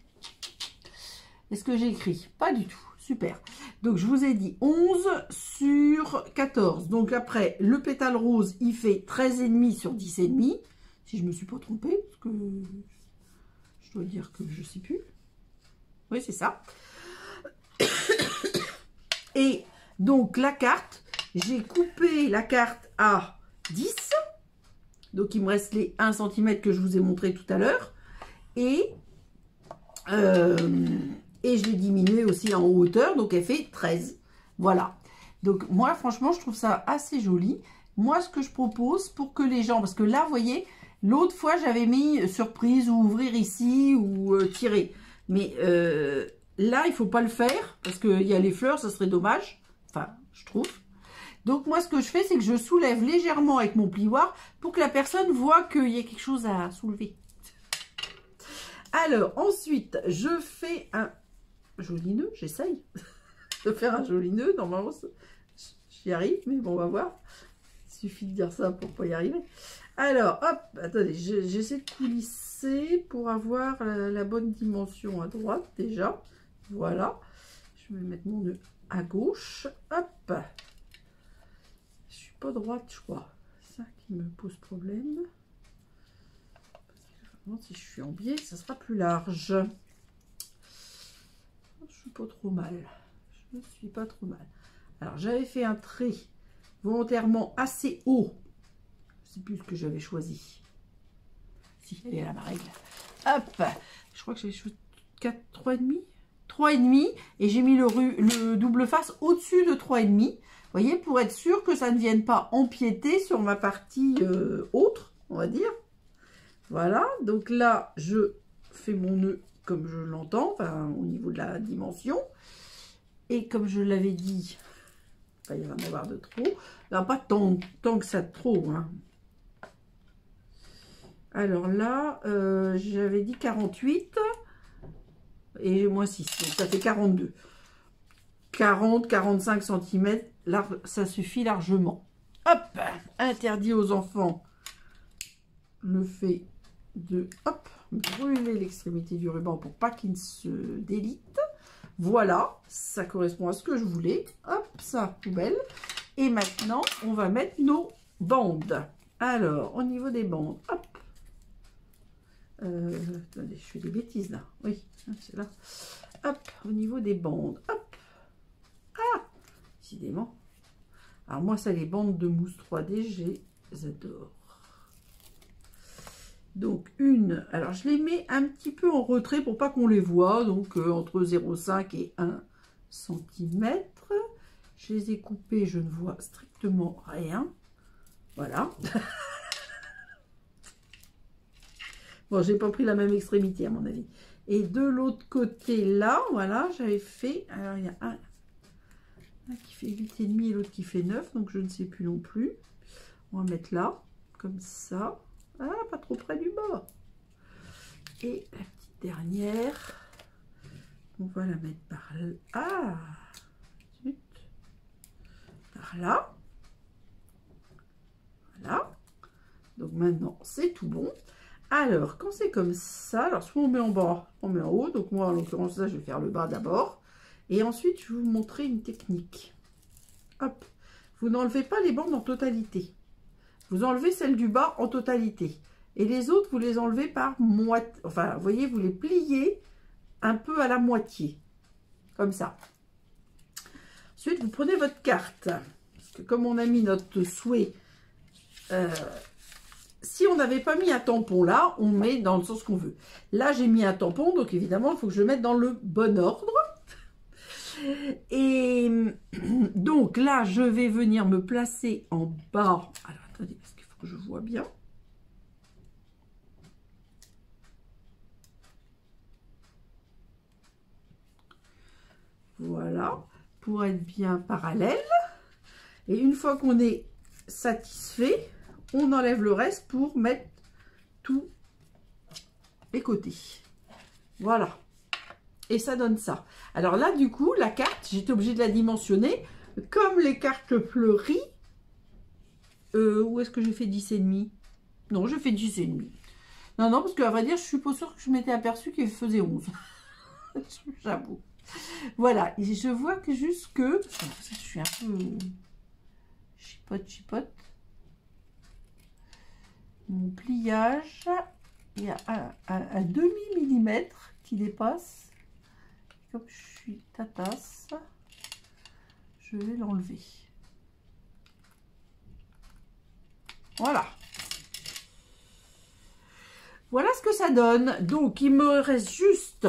est-ce que j'ai écrit? Pas du tout, super. Donc je vous ai dit 11 sur 14. Donc après, le pétale rose, il fait 13,5 sur 10,5. Si je ne me suis pas trompée, parce que je dois dire que je ne sais plus. Oui, c'est ça. Et donc la carte, j'ai coupé la carte à 10. Donc il me reste les 1 cm que je vous ai montré tout à l'heure. Et je l'ai diminué aussi en hauteur. Donc elle fait 13. Voilà. Donc moi franchement je trouve ça assez joli. Moi ce que je propose pour que les gens, parce que là vous voyez, l'autre fois j'avais mis surprise ou ouvrir ici ou tirer. Mais là, il ne faut pas le faire parce qu'il y a les fleurs, ça serait dommage. Enfin, je trouve. Donc, moi, ce que je fais, c'est que je soulève légèrement avec mon plioir pour que la personne voit qu'il y a quelque chose à soulever. Alors, ensuite, je fais un joli nœud. J'essaye de faire un joli nœud. Normalement, j'y arrive, mais bon, on va voir. Il suffit de dire ça pour ne pas y arriver. Alors, hop, attendez, j'essaie de coulisser pour avoir la bonne dimension à droite déjà. Voilà. Je vais mettre mon nœud à gauche. Hop. Je suis pas droite, je crois. C'est ça qui me pose problème. Si je suis en biais, ça sera plus large. Je suis pas trop mal. Je ne suis pas trop mal. Alors, j'avais fait un trait volontairement assez haut. Je ne sais plus ce que j'avais choisi. Si, elle est là, ma règle. Hop, je crois que j'ai 4, 3,5. 3,5 et j'ai mis le double face au-dessus de 3,5. Vous voyez, pour être sûr que ça ne vienne pas empiéter sur ma partie autre, on va dire. Voilà, donc là, je fais mon nœud comme je l'entends, enfin, au niveau de la dimension. Et comme je l'avais dit, il va y en avoir de trop. Là, pas tant que ça de trop. Hein. Alors là, j'avais dit 48 et moins 6, donc ça fait 42. 40-45 cm, ça suffit largement. Hop, interdit aux enfants le fait de brûler l'extrémité du ruban pour pas qu'il ne se délite. Voilà, ça correspond à ce que je voulais. Hop, ça, poubelle. Et maintenant, on va mettre nos bandes. Alors, au niveau des bandes, hop. Attendez, je fais des bêtises là. Oui, c'est là. Hop, au niveau des bandes, hop. Ah, décidément. Alors moi, ça, les bandes de mousse 3D, j'adore. Donc une, alors je les mets un petit peu en retrait pour pas qu'on les voit, donc entre 0,5 et 1 cm. Je les ai coupées, je ne vois strictement rien. Voilà. Bon, j'ai pas pris la même extrémité à mon avis. Et de l'autre côté là, voilà, j'avais fait, alors il y a un qui fait 8,5 et l'autre qui fait 9, donc je ne sais plus non plus. On va mettre là, comme ça. Ah, pas trop près du bas. Et la petite dernière, on va la mettre par là. Ah, zut. Par là. Voilà. Donc maintenant, c'est tout bon. Alors, quand c'est comme ça, alors soit on met en bas, on met en haut. Donc moi, en l'occurrence, là, je vais faire le bas d'abord. Et ensuite, je vais vous montrer une technique. Hop. Vous n'enlevez pas les bandes en totalité. Vous enlevez celle du bas en totalité. Et les autres, vous les enlevez par moitié. Enfin, vous voyez, vous les pliez un peu à la moitié. Comme ça. Ensuite, vous prenez votre carte. Parce que comme on a mis notre souhait, si on n'avait pas mis un tampon là, on met dans le sens qu'on veut. Là, j'ai mis un tampon, donc évidemment, il faut que je le mette dans le bon ordre. Et donc là, je vais venir me placer en bas. Alors, attendez, parce qu'il faut que je vois bien. Voilà, pour être bien parallèle. Et une fois qu'on est satisfait, on enlève le reste pour mettre tous les côtés. Voilà. Et ça donne ça. Alors là, du coup, la carte, j'étais obligée de la dimensionner. Comme les cartes fleuries. Où est-ce que j'ai fait 10,5? Non, je fais 10,5. Non, non, parce qu'à vrai dire, je suis pas sûre que je m'étais aperçue qu'il faisait 11. J'avoue. Voilà. Et je vois que jusque... Je suis un peu... chipote. Mon pliage, il y a un demi-millimètre qui dépasse. Comme je suis tatasse, je vais l'enlever. Voilà. Voilà ce que ça donne. Donc, il me reste juste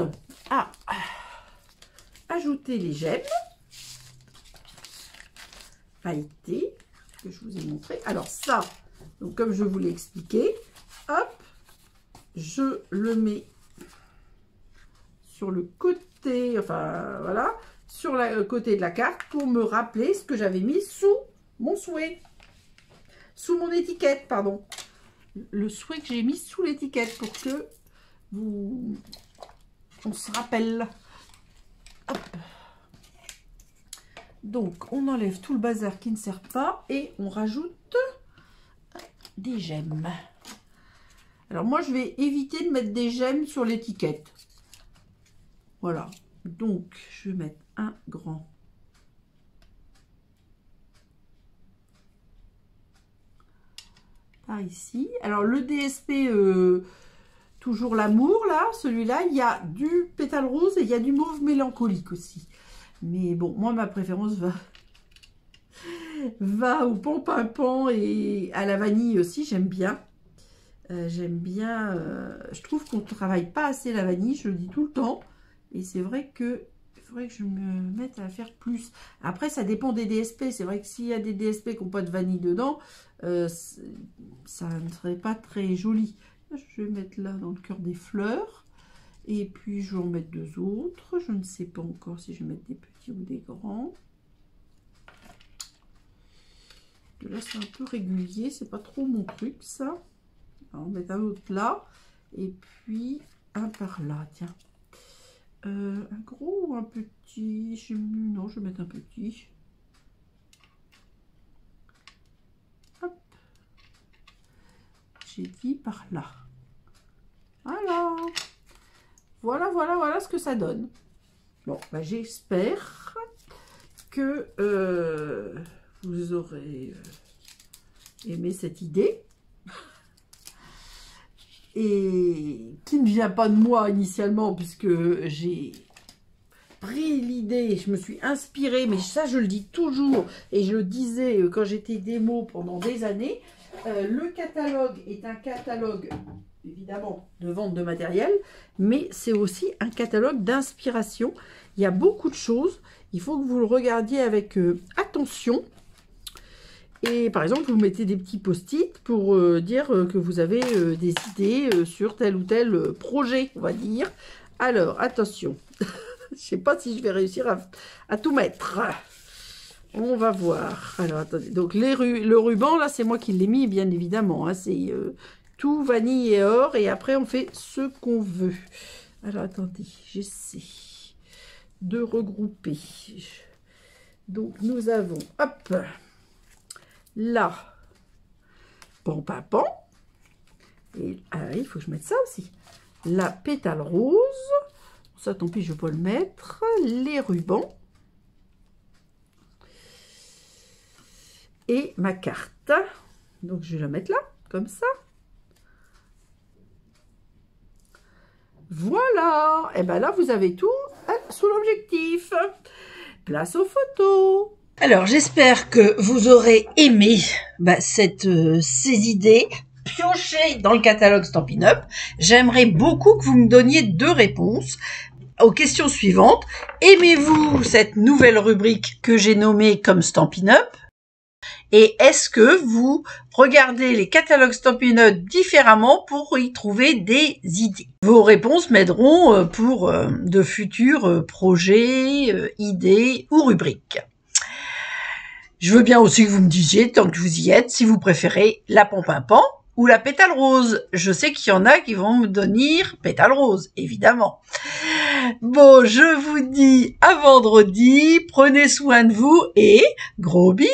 à ajouter les gemmes pailletées que je vous ai montré. Alors ça, donc comme je vous l'ai expliqué, hop, je le mets sur le côté, enfin voilà, sur le côté de la carte pour me rappeler ce que j'avais mis sous mon souhait, sous mon étiquette, pardon. Le souhait que j'ai mis sous l'étiquette pour que on se rappelle. Hop. Donc, on enlève tout le bazar qui ne sert pas et on rajoute des gemmes. Alors, moi, je vais éviter de mettre des gemmes sur l'étiquette. Voilà. Donc, je vais mettre un grand. Par ici. Alors, le DSP, toujours l'amour, là, celui-là, il y a du pétale rose et il y a du mauve mélancolique aussi. Mais bon, moi, ma préférence va au pan-pimpant et à la vanille aussi, j'aime bien. J'aime bien, je trouve qu'on ne travaille pas assez la vanille, je le dis tout le temps. Et c'est vrai que il faudrait que je me mette à faire plus. Après, ça dépend des DSP. C'est vrai que s'il y a des DSP qui n'ont pas de vanille dedans, ça ne serait pas très joli. Je vais mettre là dans le cœur des fleurs. Et puis, je vais en mettre 2 autres. Je ne sais pas encore si je vais mettre des petits ou des grands. Là, c'est un peu régulier. C'est pas trop mon truc, ça. Alors, on va mettre un autre là. Et puis, un par là, tiens. Un gros ou un petit? Non, je vais mettre un petit. Hop. J'ai dit par là. Voilà. Voilà ce que ça donne. Bon, bah, j'espère que vous aurez aimé cette idée. Et qui ne vient pas de moi initialement, puisque j'ai pris l'idée, je me suis inspirée, mais ça je le dis toujours, et je le disais quand j'étais démo pendant des années, le catalogue est un catalogue, évidemment, de vente de matériel, mais c'est aussi un catalogue d'inspiration. Il y a beaucoup de choses, il faut que vous le regardiez avec attention. Et par exemple, vous mettez des petits post-it pour dire que vous avez des idées sur tel ou tel projet, on va dire. Alors, attention. Je ne sais pas si je vais réussir à tout mettre. On va voir. Alors, attendez. Donc, le ruban, là, c'est moi qui l'ai mis, bien évidemment. Hein, c'est tout vanille et or. Et après, on fait ce qu'on veut. Alors, attendez. J'essaie de regrouper. Donc, nous avons... Hop, là, pan. Et il faut que je mette ça aussi. La pétale rose. Ça, tant pis, je vais pas le mettre. Les rubans. Et ma carte. Donc, je vais la mettre là, comme ça. Voilà. Et bien là, vous avez tout sous l'objectif. Place aux photos. Alors, j'espère que vous aurez aimé ces idées piochées dans le catalogue Stampin' Up. J'aimerais beaucoup que vous me donniez 2 réponses aux questions suivantes. Aimez-vous cette nouvelle rubrique que j'ai nommée comme Stampin' Up? Et est-ce que vous regardez les catalogues Stampin' Up différemment pour y trouver des idées? Vos réponses m'aideront pour de futurs projets, idées ou rubriques. Je veux bien aussi que vous me disiez, tant que vous y êtes, si vous préférez la Pan ou la pétale rose. Je sais qu'il y en a qui vont me donner pétale rose, évidemment. Bon, je vous dis à vendredi, prenez soin de vous et gros bisous!